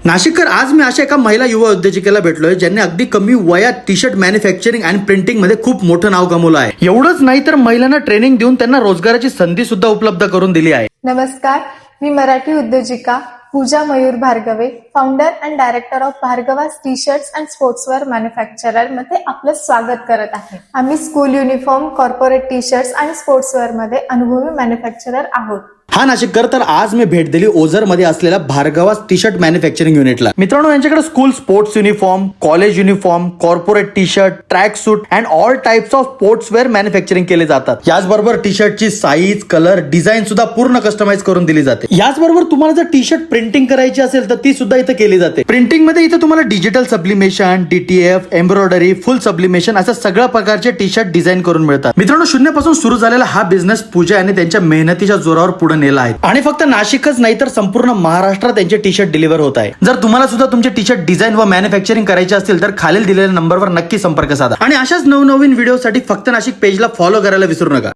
नाशिककर, आज मी अशा एका महिला युवा उद्योजकेला भेटलोय ज्यांनी अगदी कमी वयात टी शर्ट मॅन्युफॅक्चरिंग आणि प्रिंटिंग मध्ये खूप मोठं नाव कमवलं आहे. एवढंच नाही तर महिलांना ट्रेनिंग देऊन त्यांना रोजगाराची संधी सुद्धा उपलब्ध करून दिली आहे. नमस्कार, मी मराठी उद्योजिका Pooja Mayur Bhargave, founder and director of Bhargavas T shirts and sportswear manufacturer मध्ये आपलं स्वागत करत आहे. आम्ही school uniform, corporate T shirts आणि स्पोर्ट्सवेअर मध्ये अनुभवी मॅन्युफॅक्चरर आहोत. हा नाशिककर, तर आज मी भेट दिली ओझर मध्ये असलेल्या भार्गवास टी शर्ट मॅन्युफॅक्चरिंग युनिटला. मित्रांनो, यांच्याकडे school sports uniform, college uniform, corporate T shirt, track suit and all types of sportswear manufacturing केले जातात. याचबरोबर टी शर्टची साईज, कलर, डिझाईन सुद्धा पूर्ण कस्टमाइज करून दिली जाते. याचबरोबर तुम्हाला जर टी शर्ट प्रिंटिंग करायची असेल तर ती सुद्धा इथे केली जाते. प्रिंटिंग मध्ये इथे तुम्हाला डिजिटल सब्लिमेशन, DTF, एम्ब्रॉयडरी, फुल सब्लिमेशन अशा सगळ्या प्रकारचे टी शर्ट डिझाईन करून मिळतात. मित्रांनो, शून्यापासून सुरू झालेला हा बिझनेस पूजा यांनी त्यांच्या मेहनतीच्या जोरावर पुढे नेला आहे आणि फक्त नाशिकच नाही तर संपूर्ण महाराष्ट्रात त्यांचे टी शर्ट डिलिव्हर होत आहे. जर तुम्हाला सुद्धा तुमचे टी शर्ट डिझाईन व मॅन्युफॅक्चरिंग करायचे असतील तर खालील दिलेल्या नंबरवर नक्की संपर्क साधा आणि अशाच नवनवीन व्हिडिओसाठी फक्त नाशिक पेजला फॉलो करायला विसरू नका.